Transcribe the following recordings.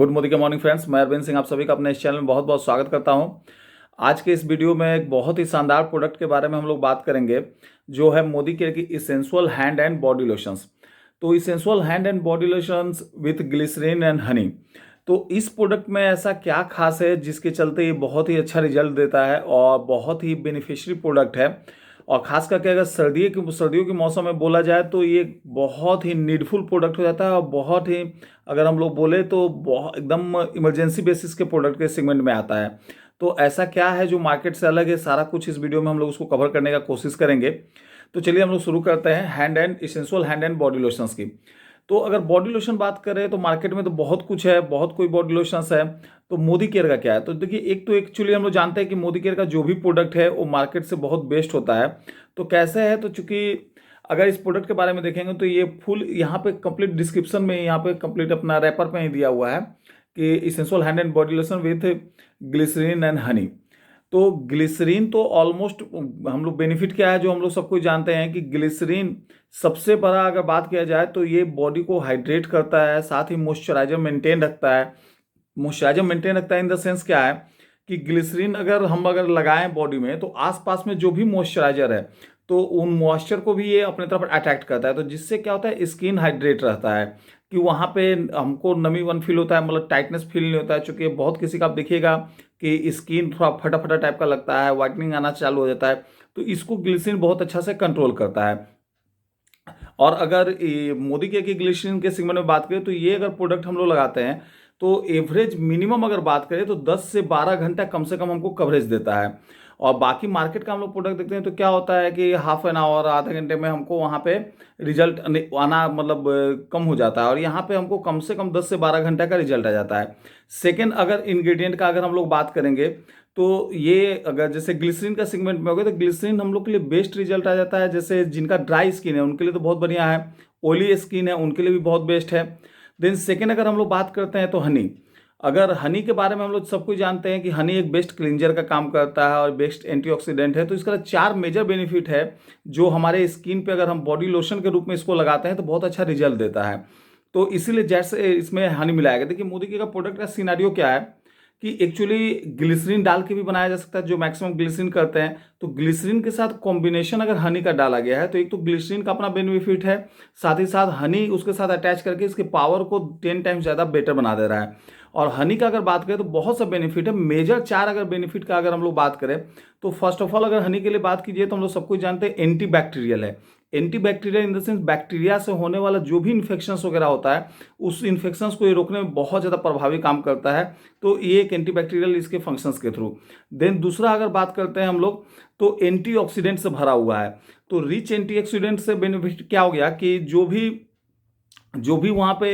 Good Modi के morning friends, मैं अरविंद सिंह आप सभी का अपने इस चैनल में बहुत बहुत स्वागत करता हूं। आज के इस वीडियो में एक बहुत ही शानदार प्रोडक्ट के बारे में हम लोग बात करेंगे, जो है मोदी केयर की essential hand and body lotions. तो essential hand and body lotions with glycerin and honey. तो इस प्रोडक्ट में ऐसा क्या खास है जिसके चलते ये बहुत ही अच्छा रिजल्ट देता है और बहुत ही बेनिफिशियरी प्रोडक्ट है। और खास करके अगर सर्दियों के मौसम में बोला जाए तो ये बहुत ही नीडफुल प्रोडक्ट हो जाता है और बहुत ही, अगर हम लोग बोले तो बहुत एकदम इमरजेंसी बेसिस के प्रोडक्ट के सेगमेंट में आता है। तो ऐसा क्या है जो मार्केट से अलग है, सारा कुछ इस वीडियो में हम लोग उसको कवर करने का कोशिश करेंगे। तो चलिए हम लोग शुरू करते हैं hand and essential hand and body lotions की। तो अगर बॉडी लोशन बात करें तो मार्केट में तो बहुत कुछ है, बहुत कोई बॉडी लोशंस है। तो मोदी केयर का क्या है, तो देखिए एक तो एक्चुअली हम लोग जानते हैं कि मोदी केयर का जो भी प्रोडक्ट है वो मार्केट से बहुत बेस्ट होता है। तो कैसे है, तो चूंकि अगर इस प्रोडक्ट के बारे में देखेंगे तो ये फुल यहाँ पे कंप्लीट डिस्क्रिप्शन में, यहाँ पे कंप्लीट अपना रैपर पे ही दिया हुआ है कि essential hand and body lotion with glycerin and honey. तो ग्लिसरीन तो ऑलमोस्ट हम लोग बेनिफिट क्या है जो हम लोग सबको जानते हैं कि ग्लिसरीन सबसे बड़ा अगर बात किया जाए तो ये बॉडी को हाइड्रेट करता है, साथ ही मॉइस्चराइजर मेंटेन रखता है। मॉइस्चराइजर मेंटेन रखता है इन द सेंस क्या है कि ग्लिसरीन अगर लगाएं बॉडी में तो आसपास में जो भी मॉइस्चराइजर है तो उन मॉइस्चर को भी ये अपने तरफ अट्रैक्ट करता है। तो जिससे क्या होता है, स्किन हाइड्रेट रहता है कि वहाँ पे हमको नमीपन फील होता है, मतलब टाइटनेस फील नहीं होता है। चूंकि बहुत किसी का आप देखिएगा कि स्किन थोड़ा फटा फटा टाइप का लगता है, वाइटनिंग आना चालू हो जाता है। तो इसको ग्लिसरीन बहुत अच्छा से कंट्रोल करता है। और अगर मोदी केयर की ग्लिसरीन के सेगमेंट में बात करें तो ये अगर प्रोडक्ट हम लोग लगाते हैं तो एवरेज मिनिमम अगर बात करें तो 10 से 12 घंटा कम से कम हमको कवरेज देता है। और बाकी मार्केट का हम लोग प्रोडक्ट देखते हैं तो क्या होता है कि हाफ एन आवर आधे घंटे में हमको वहाँ पे रिजल्ट आना मतलब कम हो जाता है, और यहाँ पे हमको कम से कम 10 से 12 घंटा का रिजल्ट आ जाता है। सेकेंड, अगर इंग्रेडिएंट का अगर हम लोग बात करेंगे तो ये अगर जैसे ग्लिसरीन का सेगमेंट में हो गया तो ग्लिसरीन हम लोग के लिए बेस्ट रिजल्ट आ जाता है। जैसे जिनका ड्राई स्किन है उनके लिए तो बहुत बढ़िया है, ऑयली स्किन है उनके लिए भी बहुत बेस्ट है। देन सेकेंड अगर हम लोग बात करते हैं तो हनी। अगर हनी के बारे में हम लोग सब कुछ जानते हैं कि हनी एक बेस्ट क्लींजर का काम करता है और बेस्ट एंटीऑक्सीडेंट है। तो इसका 4 मेजर बेनिफिट है जो हमारे स्किन पे अगर हम बॉडी लोशन के रूप में इसको लगाते हैं तो बहुत अच्छा रिजल्ट देता है। तो इसीलिए जैसे इसमें हनी मिलाया गया। देखिए मोदी का प्रोडक्ट का सिनेरियो क्या है कि एक्चुअली ग्लिसरीन डाल के भी बनाया जा सकता है, जो मैक्सिमम ग्लिसरीन करते हैं। तो ग्लिसरीन के साथ कॉम्बिनेशन अगर हनी का डाला गया है तो एक तो ग्लिसरीन का अपना बेनिफिट है, साथ ही साथ हनी उसके साथ अटैच करके इसके पावर को 10 टाइम्स ज़्यादा बेटर बना दे रहा है। और हनी का अगर बात करें तो बहुत सा बेनिफिट है। मेजर 4 अगर बेनिफिट का अगर हम लोग बात करें तो फर्स्ट ऑफ ऑल अगर हनी के लिए बात कीजिए तो हम लोग सब कुछ जानते हैं एंटी बैक्टीरियल है। Anti bacterial in the sense bacteria से होने वाला जो भी इन्फेक्शंस वगैरह होता है उस इन्फेक्शंस को ये रोकने में बहुत ज़्यादा प्रभावी काम करता है। तो ये एक एंटी बैक्टीरियल इसके फंक्शंस के थ्रू। देन दूसरा अगर बात करते हैं हम लोग तो एंटीऑक्सीडेंट से भरा हुआ है। तो रिच एंटीऑक्सीडेंट से बेनिफिट क्या हो गया कि जो भी वहाँ पे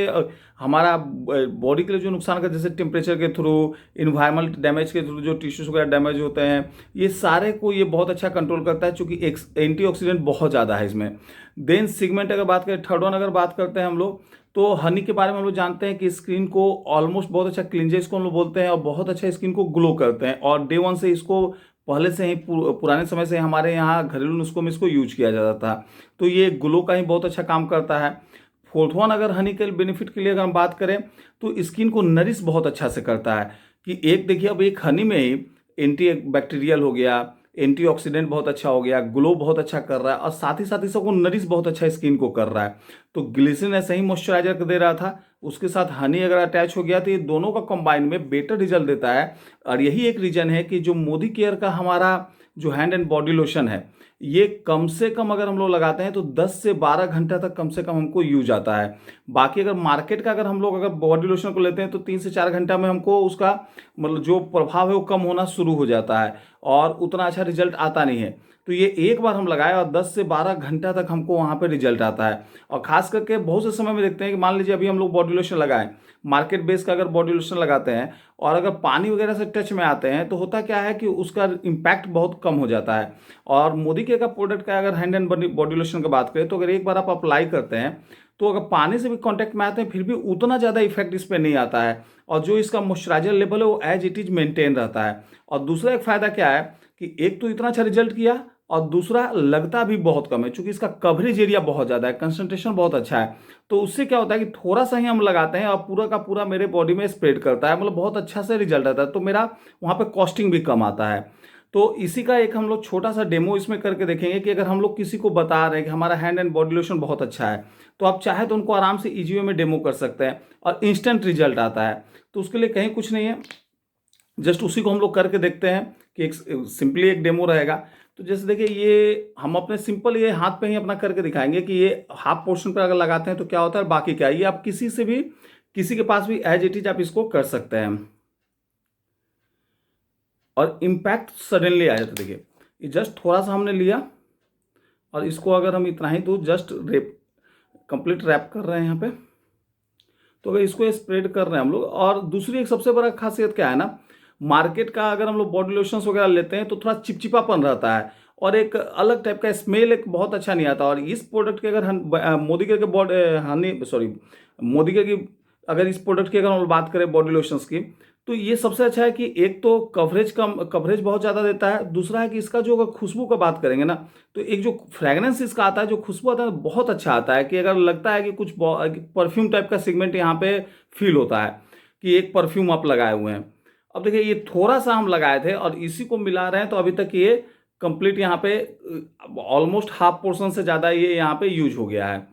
हमारा बॉडी के लिए जो नुकसान का, जैसे टेम्परेचर के थ्रू, इन्वायरमेंट डैमेज के थ्रू जो टिश्यूज वगैरह डैमेज होते हैं, ये सारे को ये बहुत अच्छा कंट्रोल करता है चूँकि एंटीऑक्सीडेंट बहुत ज़्यादा है इसमें। देन सेगमेंट अगर बात करें, थर्ड वन अगर बात करते हैं हम लोग तो हनी के बारे में हम लोग जानते हैं कि स्किन को ऑलमोस्ट बहुत अच्छा क्लींजर इसको हम लोग बोलते हैं और बहुत अच्छा स्किन को ग्लो करते हैं। और डे वन से इसको पहले से ही पुराने समय से हमारे यहाँ घरेलू नुस्खों में इसको यूज किया जाता था। तो ये ग्लो का ही बहुत अच्छा काम करता है। फोर्थ वन अगर हनी के बेनिफिट के लिए अगर हम बात करें तो स्किन को नरिश बहुत अच्छा से करता है कि एक देखिए अब एक हनी में ही एंटी बैक्टीरियल हो गया, एंटीऑक्सीडेंट बहुत अच्छा हो गया, ग्लो बहुत अच्छा कर रहा है और साथ ही सबको नरिश बहुत अच्छा स्किन को कर रहा है। तो ग्लिसरीन ऐसे ही मॉइस्चराइजर दे रहा था, उसके साथ हनी अगर अटैच हो गया तो ये दोनों का कंबाइन में बेटर रिजल्ट देता है। और यही एक रीजन है कि जो मोदी केयर का हमारा जो हैंड एंड बॉडी लोशन है ये कम से कम अगर हम लोग लगाते हैं तो 10 से 12 घंटा तक कम से कम हमको यूज आता है। बाकी अगर मार्केट का अगर हम लोग अगर बॉडी लोशन को लेते हैं तो 3 से 4 घंटा में हमको उसका मतलब जो प्रभाव है वो कम होना शुरू हो जाता है और उतना अच्छा रिजल्ट आता नहीं है। तो ये एक बार हम लगाए और 10 से 12 घंटा तक हमको वहाँ पे रिजल्ट आता है। और खास करके बहुत से समय में देखते हैं कि मान लीजिए अभी हम लोग बॉडी लोशन लगाएं, मार्केट बेस का अगर बॉडी लोशन लगाते हैं और अगर पानी वगैरह से टच में आते हैं तो होता क्या है कि उसका इम्पैक्ट बहुत कम हो जाता है। और मोदी के का प्रोडक्ट का अगर हैंड एंड बॉडी लोशन की बात करें तो अगर एक बार आप अप्लाई करते हैं तो अगर पानी से भी कांटेक्ट में आते हैं फिर भी उतना ज़्यादा इफेक्ट इस पर नहीं आता है और जो इसका मॉइस्चराइजर लेवल है वो एज इट इज मेंटेन रहता है। और दूसरा एक फ़ायदा क्या है कि एक तो इतना अच्छा रिजल्ट किया और दूसरा लगता भी बहुत कम है, चूंकि इसका कवरेज एरिया बहुत ज़्यादा है, कंसंट्रेशन बहुत अच्छा है। तो उससे क्या होता है कि थोड़ा सा ही हम लगाते हैं और पूरा का पूरा मेरे बॉडी में स्प्रेड करता है, मतलब बहुत अच्छा से रिजल्ट आता है। तो मेरा वहाँ पे कॉस्टिंग भी कम आता है। तो इसी का एक हम लोग छोटा सा डेमो इसमें करके देखेंगे कि अगर हम लोग किसी को बता रहे हैं कि हमारा हैंड एंड बॉडी लोशन बहुत अच्छा है, तो आप चाहे तो उनको आराम से इजी वे में डेमो कर सकते हैं और इंस्टेंट रिजल्ट आता है। तो उसके लिए कहीं कुछ नहीं है, जस्ट उसी को हम लोग करके देखते हैं कि एक सिंपली एक डेमो रहेगा। तो जैसे देखिए, ये हम अपने सिंपल ये हाथ पे ही अपना करके दिखाएंगे कि ये हाफ पोर्शन पर अगर लगाते हैं तो क्या होता है, बाकी क्या है। ये आप किसी से भी, किसी के पास भी एज इट इज आप इसको कर सकते हैं और इम्पैक्ट सडनली आ जाता है। देखिए, ये जस्ट थोड़ा सा हमने लिया और इसको अगर हम इतना ही तो जस्ट कंप्लीट रैप कर रहे हैं यहाँ पे। तो अगर इसको स्प्रेड कर रहे हैं हम लोग, और दूसरी एक सबसे बड़ा खासियत क्या है ना, मार्केट का अगर हम लोग बॉडी लोशंस वगैरह लेते हैं तो थोड़ा चिपचिपापन रहता है और एक अलग टाइप का स्मेल एक बहुत अच्छा नहीं आता। और इस प्रोडक्ट के अगर मोदी के बॉडी मोदी के की अगर इस प्रोडक्ट की अगर हम बात करें बॉडी लोशंस की, तो ये सबसे अच्छा है कि एक तो कवरेज बहुत ज़्यादा देता है। दूसरा है कि इसका जो अगर खुशबू का बात करेंगे ना, तो एक जो फ्रेगनेंस इसका आता है, जो खुशबू आता है, बहुत अच्छा आता है कि अगर लगता है कि कुछ परफ्यूम टाइप का सेगमेंट यहाँ पे फील होता है कि एक परफ्यूम आप लगाए हुए हैं। अब देखिए, ये थोड़ा सा हम लगाए थे और इसी को मिला रहे हैं, तो अभी तक ये कंप्लीट यहाँ पे ऑलमोस्ट हाफ पोर्शन से ज़्यादा ये यहाँ पे यूज हो गया है।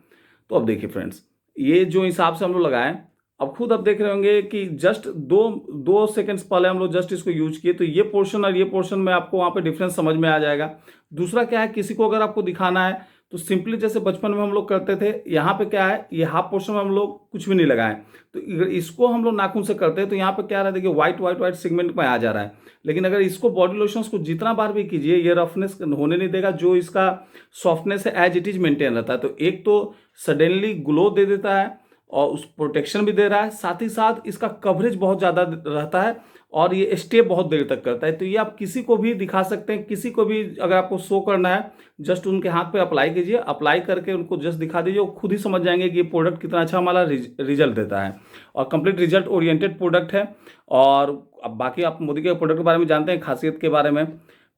तो अब देखिए फ्रेंड्स, ये जो हिसाब से हम लोग लगाएं, अब खुद आप देख रहे होंगे कि जस्ट दो सेकंड्स पहले हम लोग जस्ट इसको यूज किए, तो ये पोर्शन और ये पोर्शन में आपको वहाँ पे डिफरेंस समझ में आ जाएगा। दूसरा क्या है, किसी को अगर आपको दिखाना है तो सिंपली जैसे बचपन में हम लोग करते थे, यहाँ पे क्या है, ये हाफ पोर्शन में हम लोग कुछ भी नहीं लगाएं, तो अगर इसको हम लोग नाखून से करते हैं तो यहाँ पे क्या रहा है, देखिए व्हाइट सेगमेंट में आ जा रहा है। लेकिन अगर इसको बॉडी लोशंस को जितना बार भी कीजिए, ये रफनेस होने नहीं देगा, जो इसका सॉफ्टनेस है एज इट इज मेंटेन रहता है। तो एक तो सडनली ग्लो दे देता है और उस प्रोटेक्शन भी दे रहा है, साथ ही साथ इसका कवरेज बहुत ज़्यादा रहता है और ये स्टे बहुत देर तक करता है। तो ये आप किसी को भी दिखा सकते हैं, किसी को भी अगर आपको शो करना है, जस्ट उनके हाथ पे अप्लाई कीजिए, अप्लाई करके उनको जस्ट दिखा दीजिए, वो खुद ही समझ जाएंगे कि ये प्रोडक्ट कितना अच्छा हमारा रिजल्ट देता है और कंप्लीट रिजल्ट ओरिएंटेड प्रोडक्ट है। और अब बाकी आप मोदी के प्रोडक्ट के बारे में जानते हैं, खासियत के बारे में।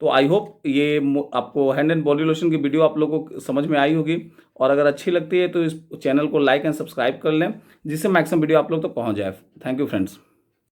तो आई होप ये आपको हैंड एंड बॉडी लोशन की वीडियो आप लोगों को समझ में आई होगी, और अगर अच्छी लगती है तो इस चैनल को लाइक एंड सब्सक्राइब कर लें, जिससे मैक्सिमम वीडियो आप लोग तक पहुंच जाए। Thank you friends.